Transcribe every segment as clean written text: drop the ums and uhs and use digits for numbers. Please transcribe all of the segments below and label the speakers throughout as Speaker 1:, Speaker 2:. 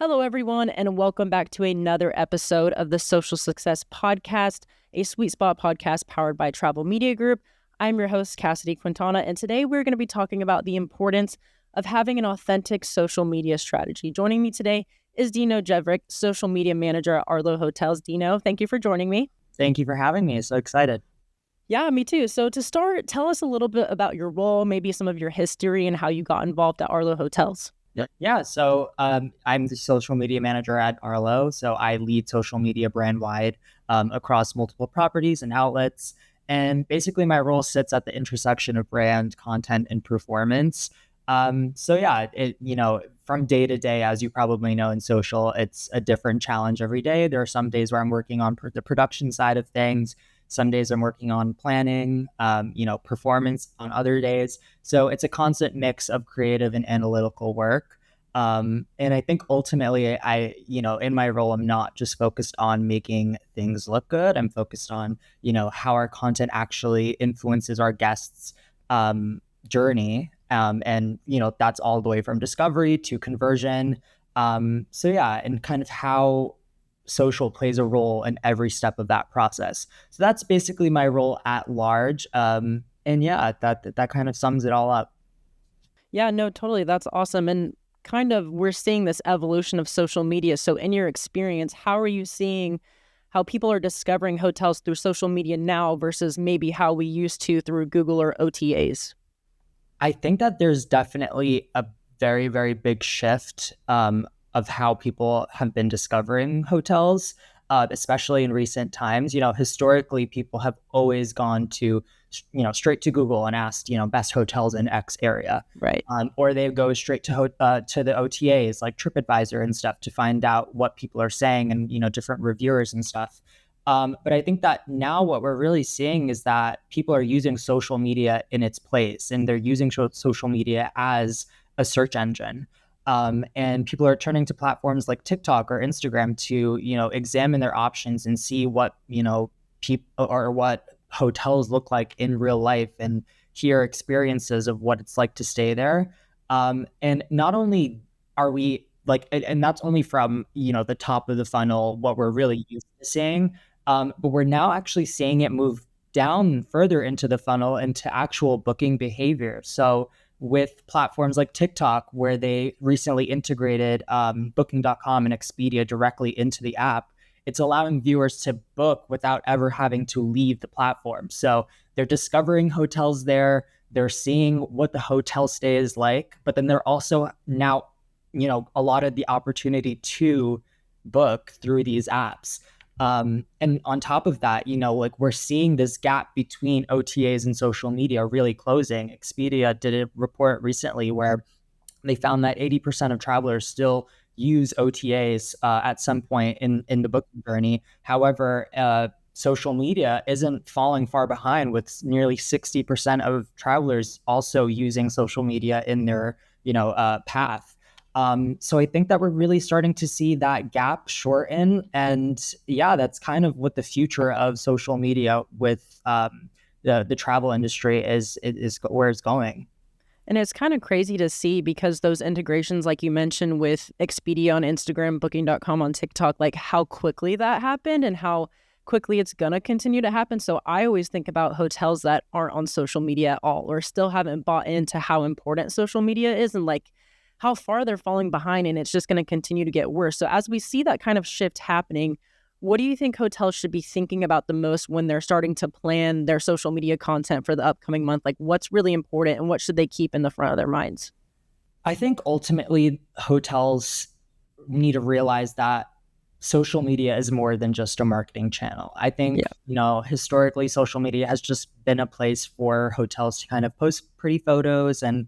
Speaker 1: Hello, everyone, and welcome back to another episode of the Social Success Podcast, a sweet spot podcast powered by Travel Media Group. I'm your host, Cassidy Quintana, and today we're going to be talking about the importance of having an authentic social media strategy. Joining me today is Dino Jevrick, social media manager at Arlo Hotels. Dino, thank you for joining me.
Speaker 2: Thank you for having me. So excited.
Speaker 1: Yeah, me too. So to start, tell us a little bit about your role, maybe some of your history and how you got involved at Arlo Hotels.
Speaker 2: Yeah. So I'm the social media manager at Arlo. So I lead social media brand wide across multiple properties and outlets. And basically, my role sits at the intersection of brand, content, and performance. From day to day, as you probably know in social, it's a different challenge every day. There are some days where I'm working on the production side of things. Some days I'm working on planning, performance on other days. So it's a constant mix of creative and analytical work. And I think ultimately in my role, I'm not just focused on making things look good. I'm focused on, how our content actually influences our guests' journey. That's all the way from discovery to conversion. And kind of how social plays a role in every step of that process. So that's basically my role at large. That kind of sums it all up.
Speaker 1: Yeah, no, totally. That's awesome. And kind of we're seeing this evolution of social media. So in your experience, how are you seeing how people are discovering hotels through social media now versus maybe how we used to through Google or OTAs?
Speaker 2: I think that there's definitely a very, very big shift of how people have been discovering hotels, especially in recent times. Historically, people have always gone to, straight to Google and asked, best hotels in X area.
Speaker 1: Right.
Speaker 2: Or they go straight to the OTAs like TripAdvisor and stuff to find out what people are saying and, different reviewers and stuff. But I think that now what we're really seeing is that people are using social media in its place, and they're using social media as a search engine. And people are turning to platforms like TikTok or Instagram to, examine their options and see what, people or what hotels look like in real life and hear experiences of what it's like to stay there. And not only are we and that's only from, the top of the funnel, what we're really used to seeing. But we're now actually seeing it move down further into the funnel into actual booking behavior. So with platforms like TikTok, where they recently integrated Booking.com and Expedia directly into the app, it's allowing viewers to book without ever having to leave the platform. So they're discovering hotels there. They're seeing what the hotel stay is like, but then they're also now, allotted the opportunity to book through these apps. And on top of that, we're seeing this gap between OTAs and social media really closing. Expedia did a report recently where they found that 80% of travelers still use OTAs at some point in the booking journey. However, social media isn't falling far behind, with nearly 60% of travelers also using social media in their, path. So I think that we're really starting to see that gap shorten. And yeah, that's kind of what the future of social media with the travel industry is where it's going.
Speaker 1: And it's kind of crazy to see because those integrations, like you mentioned with Expedia on Instagram, Booking.com on TikTok, like how quickly that happened and how quickly it's going to continue to happen. So I always think about hotels that aren't on social media at all or still haven't bought into how important social media is and like how far they're falling behind, and it's just going to continue to get worse. So as we see that kind of shift happening, what do you think hotels should be thinking about the most when they're starting to plan their social media content for the upcoming month? Like what's really important and what should they keep in the front of their minds?
Speaker 2: I think ultimately hotels need to realize that social media is more than just a marketing channel. I think, historically, social media has just been a place for hotels to kind of post pretty photos and,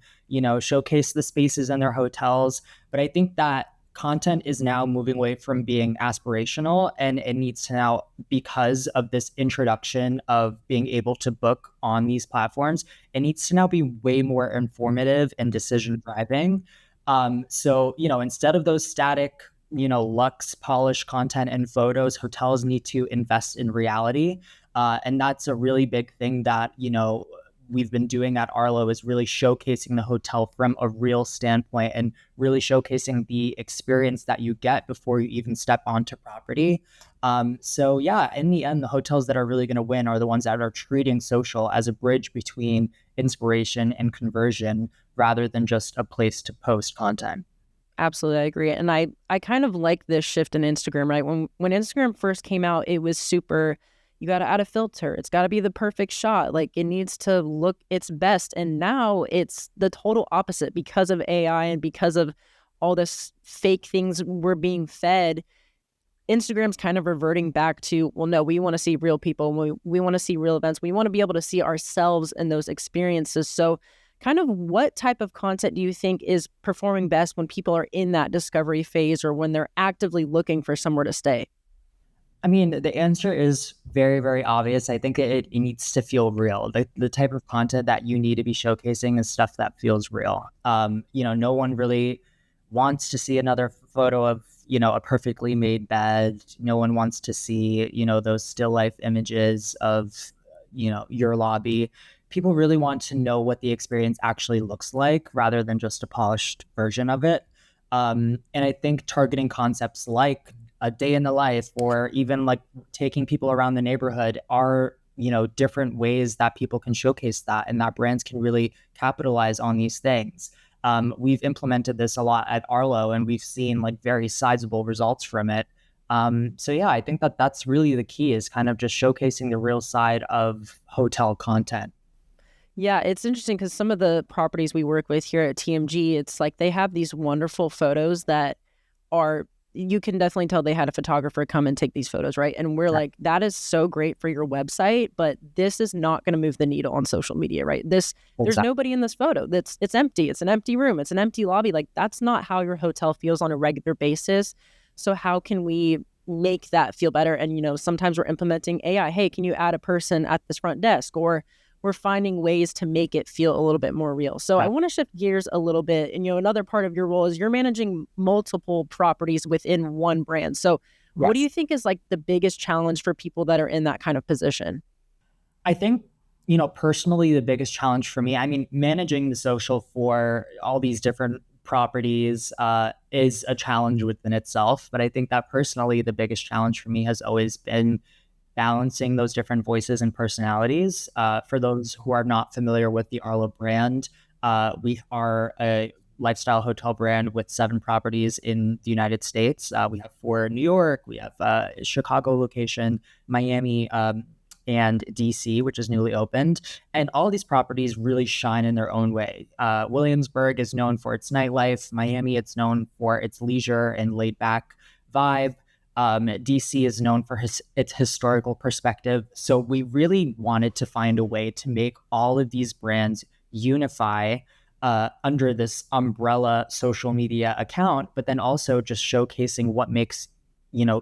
Speaker 2: showcase the spaces in their hotels. But I think that content is now moving away from being aspirational, and it needs to now, because of this introduction of being able to book on these platforms, it needs to now be way more informative and decision driving. Instead of those static lux polished content and photos, hotels need to invest in reality. And that's a really big thing that, we've been doing at Arlo is really showcasing the hotel from a real standpoint and really showcasing the experience that you get before you even step onto property. So yeah, in the end, the hotels that are really going to win are the ones that are treating social as a bridge between inspiration and conversion rather than just a place to post content.
Speaker 1: Absolutely, I agree. And I kind of like this shift in Instagram, right? When Instagram first came out, it was super, you got to add a filter. It's got to be the perfect shot. Like it needs to look its best. And now it's the total opposite because of AI and because of all this fake things we're being fed. Instagram's kind of reverting back to, well, no, we want to see real people. We want to see real events. We want to be able to see ourselves in those experiences. So kind of what type of content do you think is performing best when people are in that discovery phase or when they're actively looking for somewhere to stay?
Speaker 2: I mean, the answer is very, very obvious. I think it needs to feel real. The type of content that you need to be showcasing is stuff that feels real. No one really wants to see another photo of, a perfectly made bed. No one wants to see, those still life images of, your lobby. People really want to know what the experience actually looks like rather than just a polished version of it. And I think targeting concepts like a day in the life or even like taking people around the neighborhood are different ways that people can showcase that and that brands can really capitalize on these things. We've implemented this a lot at Arlo and we've seen like very sizable results from it. So yeah, I think that that's really the key is kind of just showcasing the real side of hotel content.
Speaker 1: Yeah, it's interesting because some of the properties we work with here at TMG, it's like they have these wonderful photos that are, you can definitely tell they had a photographer come and take these photos, right? And we're
Speaker 2: Yeah,
Speaker 1: like, that is so great for your website, but this is not going to move the needle on social media, right? There's
Speaker 2: exactly.
Speaker 1: nobody in this photo. It's empty. It's an empty room. It's an empty lobby. Like that's not how your hotel feels on a regular basis. So how can we make that feel better? And sometimes we're implementing AI. Hey, can you add a person at this front desk? Or we're finding ways to make it feel a little bit more real. So I
Speaker 2: Yeah.
Speaker 1: want to shift gears a little bit. And, another part of your role is you're managing multiple properties within one brand. So what do
Speaker 2: Yes.
Speaker 1: you think is like the biggest challenge for people that are in that kind of position?
Speaker 2: I think, personally, the biggest challenge for me, I mean, managing the social for all these different properties is a challenge within itself. But I think that personally, the biggest challenge for me has always been balancing those different voices and personalities. For those who are not familiar with the Arlo brand, we are a lifestyle hotel brand with 7 properties in the United States. We have 4 in New York, we have a Chicago location, Miami, and DC, which is newly opened. And all these properties really shine in their own way. Williamsburg is known for its nightlife. Miami, it's known for its leisure and laid back vibe. DC is known for its historical perspective. So we really wanted to find a way to make all of these brands unify under this umbrella social media account, but then also just showcasing what makes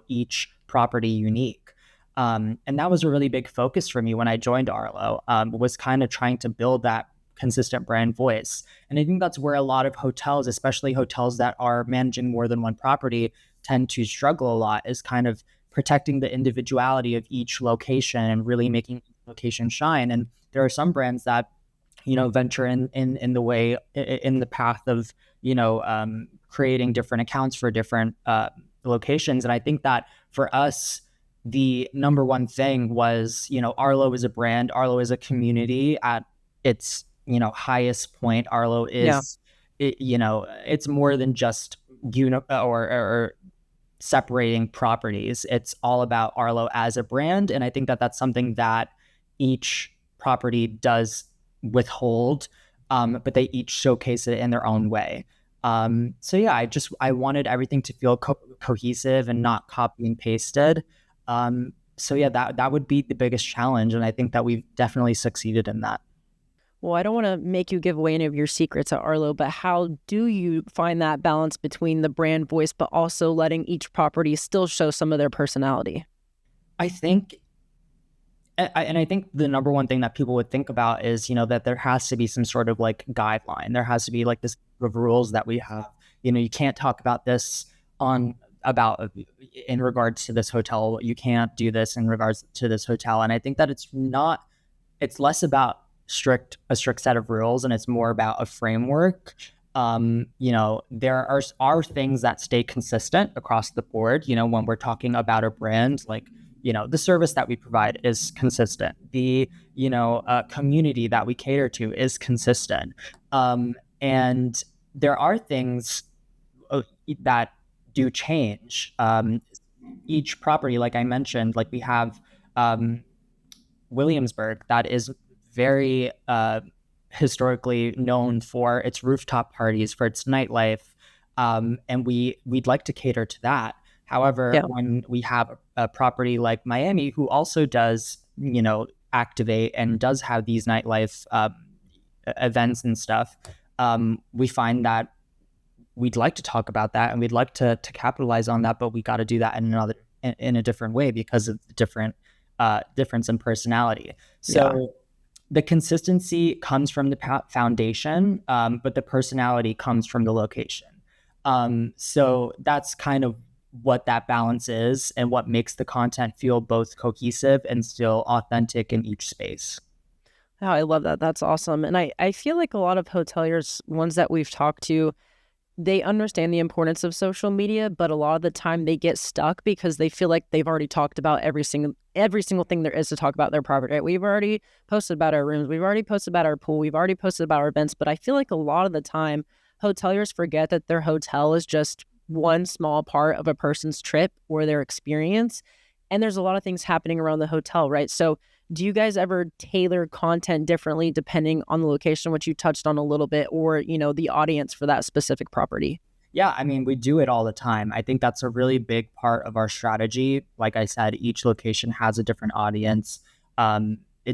Speaker 2: each property unique. And that was a really big focus for me when I joined Arlo. Was kind of trying to build that consistent brand voice. And I think that's where a lot of hotels, especially hotels that are managing more than one property, tend to struggle a lot is kind of protecting the individuality of each location and really making each location shine. And there are some brands that, venture in the way, in the path of, creating different accounts for different locations. And I think that for us, the number one thing was, Arlo is a brand, Arlo is a community at its, highest point. Arlo
Speaker 1: Yeah.
Speaker 2: is, it's more than just or separating properties. It's all about Arlo as a brand. And I think that that's something that each property does withhold, but they each showcase it in their own way. So yeah, I wanted everything to feel cohesive and not copy and pasted. So yeah, that would be the biggest challenge, and I think that we've definitely succeeded in that.
Speaker 1: Well, I don't want to make you give away any of your secrets at Arlo, but how do you find that balance between the brand voice, but also letting each property still show some of their personality?
Speaker 2: I think and I think the number one thing that people would think about is, that there has to be some sort of like guideline. There has to be like this of rules that we have. You can't talk about this on about in regards to this hotel. You can't do this in regards to this hotel. And I think that it's less about a strict set of rules, and it's more about a framework. There are things that stay consistent across the board. When we're talking about a brand, like, the service that we provide is consistent. The community that we cater to is consistent. And there are things that do change. Each property, like I mentioned, like we have Williamsburg, that is very historically known for its rooftop parties, for its nightlife, and we'd like to cater to that. However,
Speaker 1: Yeah.
Speaker 2: when we have a property like Miami, who also does, activate and does have these nightlife events and stuff, we find that we'd like to talk about that and we'd like to capitalize on that, but we got to do that in a different way because of the difference in personality. So
Speaker 1: Yeah.
Speaker 2: the consistency comes from the foundation, but the personality comes from the location. So that's kind of what that balance is and what makes the content feel both cohesive and still authentic in each space.
Speaker 1: Oh, I love that. That's awesome. And I feel like a lot of hoteliers, ones that we've talked to, they understand the importance of social media, but a lot of the time they get stuck because they feel like they've already talked about every single thing there is to talk about their property. Right? We've already posted about our rooms, we've already posted about our pool, we've already posted about our events. But I feel like a lot of the time hoteliers forget that their hotel is just one small part of a person's trip or their experience. And there's a lot of things happening around the hotel, right? So do you guys ever tailor content differently depending on the location, which you touched on a little bit, or, the audience for that specific property?
Speaker 2: Yeah, I mean, we do it all the time. I think that's a really big part of our strategy. Like I said, each location has a different audience,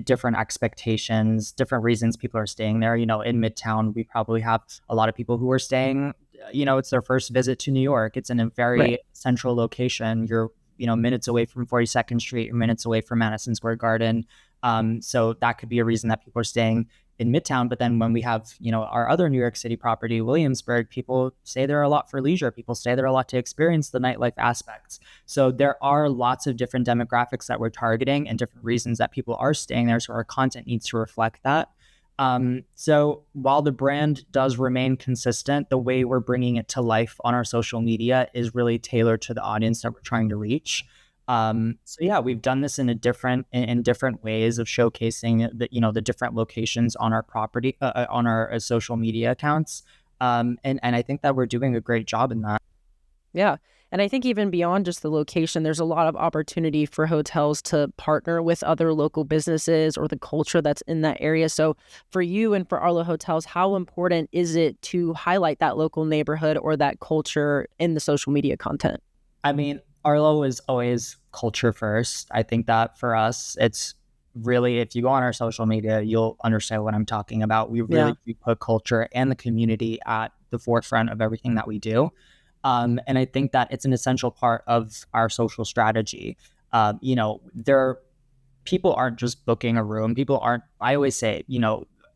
Speaker 2: different expectations, different reasons people are staying there. In Midtown, we probably have a lot of people who are staying, it's their first visit to New York. It's in a
Speaker 1: Right.
Speaker 2: very central location. You're, minutes away from 42nd Street or minutes away from Madison Square Garden. So that could be a reason that people are staying in Midtown. But then when we have, our other New York City property, Williamsburg, people stay there a lot for leisure. People stay there a lot to experience the nightlife aspects. So there are lots of different demographics that we're targeting and different reasons that people are staying there. So our content needs to reflect that. So while the brand does remain consistent, the way we're bringing it to life on our social media is really tailored to the audience that we're trying to reach. So yeah, we've done this in different ways of showcasing the different locations on our property, on our social media accounts. And I think that we're doing a great job in that.
Speaker 1: Yeah. And I think even beyond just the location, there's a lot of opportunity for hotels to partner with other local businesses or the culture that's in that area. So for you and for Arlo Hotels, how important is it to highlight that local neighborhood or that culture in the social media content?
Speaker 2: I mean, Arlo is always culture first. I think that for us, it's really, if you go on our social media, you'll understand what I'm talking about. We
Speaker 1: Yeah.
Speaker 2: really do put culture and the community at the forefront of everything that we do. And I think that it's an essential part of our social strategy. There people aren't just booking a room. People aren't, I always say,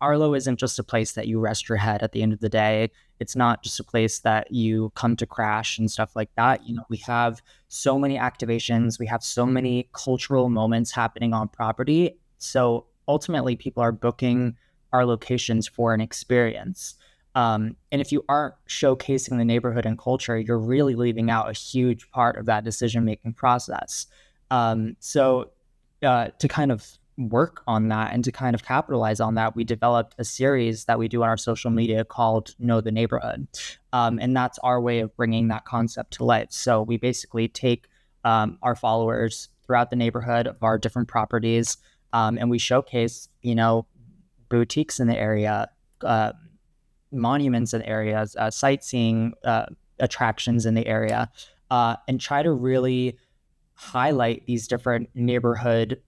Speaker 2: Arlo isn't just a place that you rest your head at the end of the day. It's not just a place that you come to crash and stuff like that. We have so many activations, we have so many cultural moments happening on property. So ultimately, people are booking our locations for an experience. And if you aren't showcasing the neighborhood and culture, you're really leaving out a huge part of that decision making process. So to kind of work on that and to kind of capitalize on that, we developed a series that we do on our social media called Know the Neighborhood. And that's our way of bringing that concept to life. So we basically take our followers throughout the neighborhood of our different properties, and we showcase, boutiques in the area, monuments in areas, sightseeing attractions in the area, and try to really highlight these different neighborhood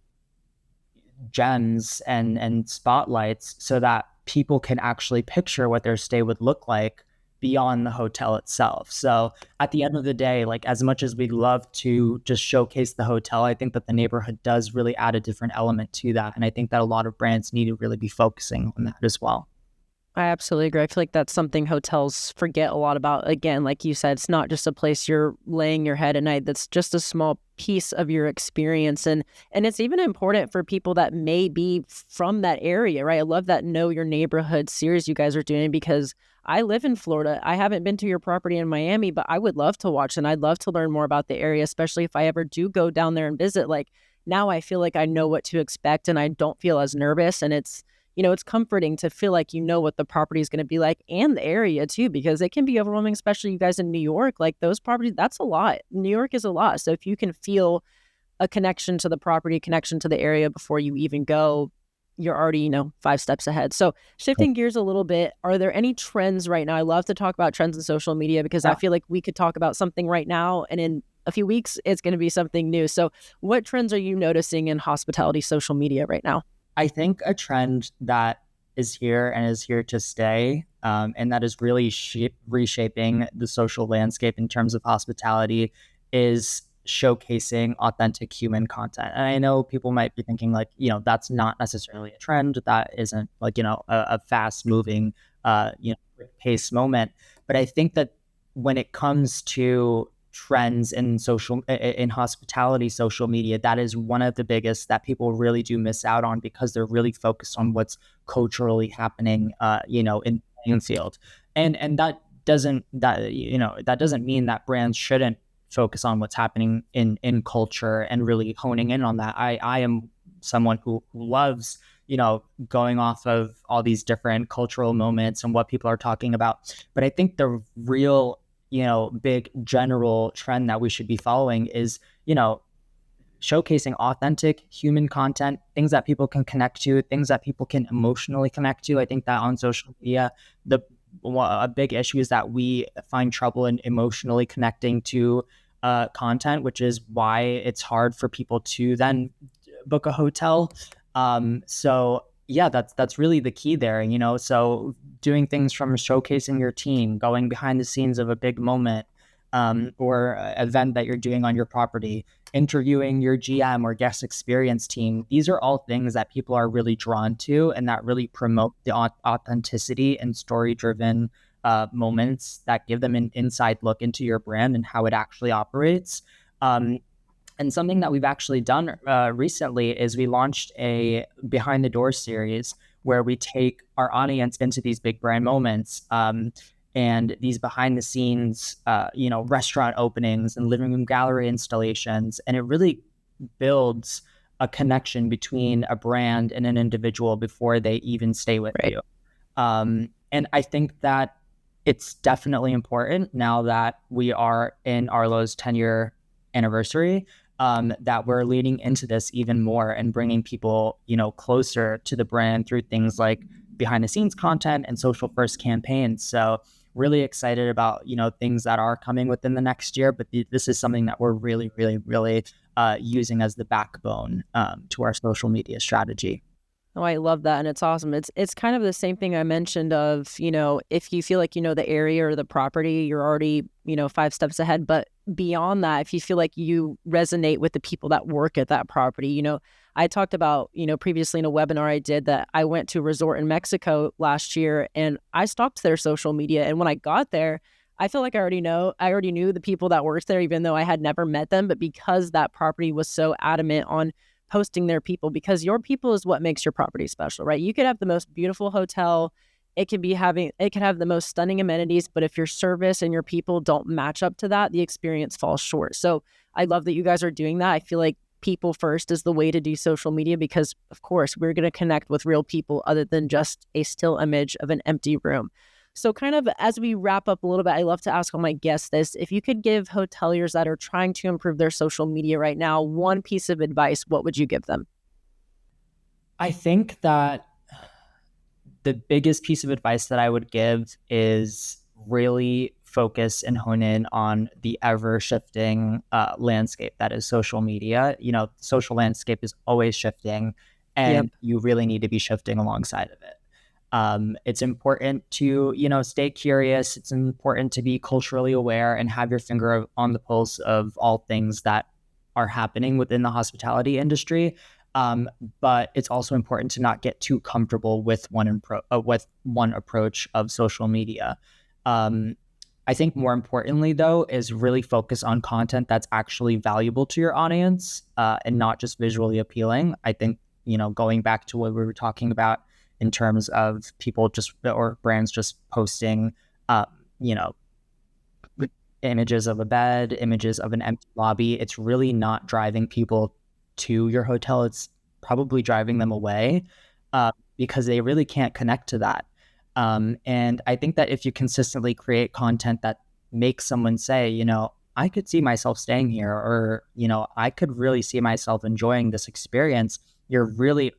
Speaker 2: gems and spotlights so that people can actually picture what their stay would look like beyond the hotel itself. So at the end of the day, like, as much as we love to just showcase the hotel, I think that the neighborhood does really add a different element to that. And I think that a lot of brands need to really be focusing on that as well.
Speaker 1: I absolutely agree. I feel like that's something hotels forget a lot about. Again, like you said, it's not just a place you're laying your head at night. That's just a small piece of your experience. And it's even important for people that may be from that area, right? I love that Know Your Neighborhood series you guys are doing because I live in Florida. I haven't been to your property in Miami, but I would love to watch and I'd love to learn more about the area, especially if I ever do go down there and visit. Like now I feel like I know what to expect and I don't feel as nervous. And it's comforting to feel like you know what the property is going to be like and the area too, because it can be overwhelming, especially you guys in New York. Like those properties, that's a lot. New York is a lot. So if you can feel a connection to the property, connection to the area before you even go, you're already, 5 steps ahead. So shifting gears a little bit, are there any trends right now? I love to talk about trends in social media because I
Speaker 2: Yeah.
Speaker 1: feel like we could talk about something right now and in a few weeks, it's going to be something new. So what trends are you noticing in hospitality social media right now?
Speaker 2: I think a trend that is here and is here to stay, and that is really reshaping the social landscape in terms of hospitality, is showcasing authentic human content. And I know people might be thinking, like, that's not necessarily a trend. That isn't like, a fast moving, pace moment. But I think that when it comes to trends in hospitality social media, that is one of the biggest that people really do miss out on because they're really focused on what's culturally happening in playing field. And that doesn't mean that brands shouldn't focus on what's happening in culture and really honing in on that. I am someone who loves going off of all these different cultural moments and what people are talking about. But I think the real big general trend that we should be following is, showcasing authentic human content, things that people can connect to, things that people can emotionally connect to. I think that on social media, a big issue is that we find trouble in emotionally connecting to content, which is why it's hard for people to then book a hotel. So yeah, that's really the key there. So doing things from showcasing your team, going behind the scenes of a big moment, or event that you're doing on your property, interviewing your GM or guest experience team. These are all things that people are really drawn to and that really promote the authenticity and story driven moments that give them an inside look into your brand and how it actually operates. And something that we've actually done recently is we launched a behind the doors series where we take our audience into these big brand moments, and these behind the scenes, restaurant openings and living room gallery installations. And it really builds a connection between a brand and an individual before they even stay with
Speaker 1: Right.
Speaker 2: you. And I think that it's definitely important now that we are in Arlo's 10-year anniversary, that we're leaning into this even more and bringing people, closer to the brand through things like behind the scenes content and social first campaigns. So really excited about, things that are coming within the next year, but this is something that we're really, really, really using as the backbone to our social media strategy.
Speaker 1: Oh, I love that, and it's awesome. It's kind of the same thing I mentioned of, if you feel like you know the area or the property, you're already, 5 steps ahead. But beyond that, if you feel like you resonate with the people that work at that property, I talked about, previously in a webinar I did that I went to a resort in Mexico last year and I stalked their social media. And when I got there, I feel like I already knew the people that worked there, even though I had never met them. But because that property was so adamant on posting their people, because your people is what makes your property special, right? You could have the most beautiful hotel. It could have the most stunning amenities, but if your service and your people don't match up to that, the experience falls short. So I love that you guys are doing that. I feel like people first is the way to do social media because, of course, we're going to connect with real people other than just a still image of an empty room. So kind of as we wrap up a little bit, I love to ask all my guests this. If you could give hoteliers that are trying to improve their social media right now one piece of advice, what would you give them?
Speaker 2: I think that the biggest piece of advice that I would give is really focus and hone in on the ever shifting landscape that is social media. Social landscape is always shifting,
Speaker 1: Yep.
Speaker 2: and you really need to be shifting alongside of it. It's important to, stay curious. It's important to be culturally aware and have your finger on the pulse of all things that are happening within the hospitality industry. But it's also important to not get too comfortable with with one approach of social media. I think more importantly, though, is really focus on content that's actually valuable to your audience, and not just visually appealing. I think, going back to what we were talking about in terms of people or brands just posting, you know, images of a bed, images of an empty lobby, it's really not driving people to your hotel. It's probably driving them away, because they really can't connect to that. And I think that if you consistently create content that makes someone say, I could see myself staying here, or, I could really see myself enjoying this experience, you're really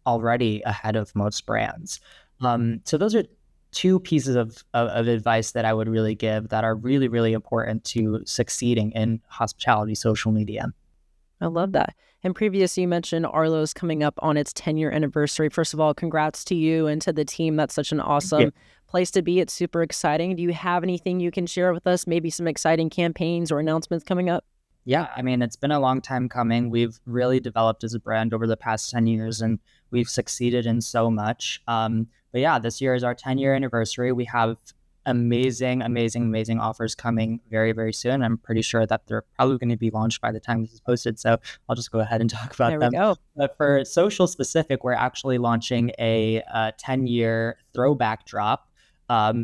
Speaker 2: already ahead of most brands. So those are two pieces of advice that I would really give that are really, really important to succeeding in hospitality social media.
Speaker 1: I love that. And previously, you mentioned Arlo's coming up on its 10-year anniversary. First of all, congrats to you and to the team. That's such an awesome place to be. It's super exciting. Do you have anything you can share with us? Maybe some exciting campaigns or announcements coming up?
Speaker 2: Yeah, I mean, it's been a long time coming. We've really developed as a brand over the past 10 years, and we've succeeded in so much. But yeah, this year is our 10-year anniversary. We have amazing, amazing, amazing offers coming very, very soon. I'm pretty sure that they're probably going to be launched by the time this is posted. So I'll just go ahead and talk about
Speaker 1: There we
Speaker 2: them.
Speaker 1: go.
Speaker 2: But for social specific, we're actually launching a 10-year throwback drop.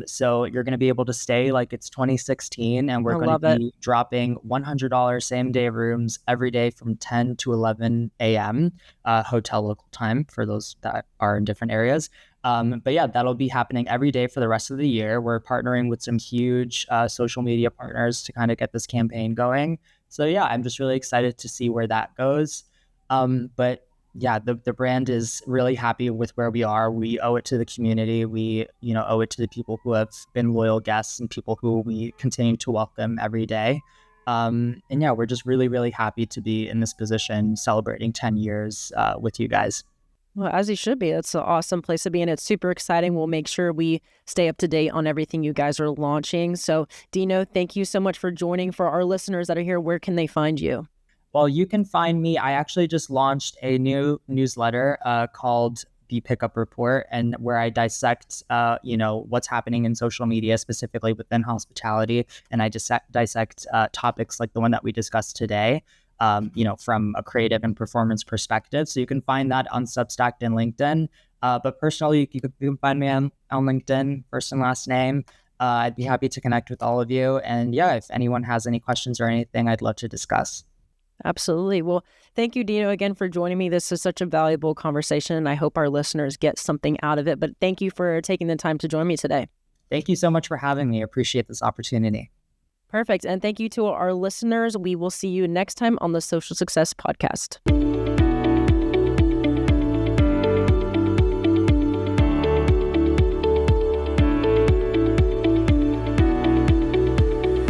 Speaker 2: So you're going to be able to stay like it's 2016, and we're going to be dropping $100 same day rooms every day from 10 to 11 a.m. Hotel local time for those that are in different areas. But yeah, that'll be happening every day for the rest of the year. We're partnering with some huge social media partners to kind of get this campaign going. So yeah, I'm just really excited to see where that goes. But yeah, the brand is really happy with where we are. We owe it to the community. We, owe it to the people who have been loyal guests and people who we continue to welcome every day. And yeah, we're just really, really happy to be in this position celebrating 10 years with you guys.
Speaker 1: Well, as you should be. That's an awesome place to be, and it's super exciting. We'll make sure we stay up to date on everything you guys are launching. So, Dino, thank you so much for joining. For our listeners that are here, where can they find you?
Speaker 2: Well, you can find me. I actually just launched a new newsletter called The Pickup Report, and where I dissect, what's happening in social media, specifically within hospitality, and I just dissect topics like the one that we discussed today. From a creative and performance perspective. So you can find that on Substack and LinkedIn. But personally, you can find me on LinkedIn, first and last name. I'd be happy to connect with all of you. And yeah, if anyone has any questions or anything, I'd love to discuss.
Speaker 1: Absolutely. Well, thank you, Dino, again for joining me. This is such a valuable conversation, and I hope our listeners get something out of it. But thank you for taking the time to join me today.
Speaker 2: Thank you so much for having me. I appreciate this opportunity.
Speaker 1: Perfect. And thank you to our listeners. We will see you next time on the Social Success Podcast.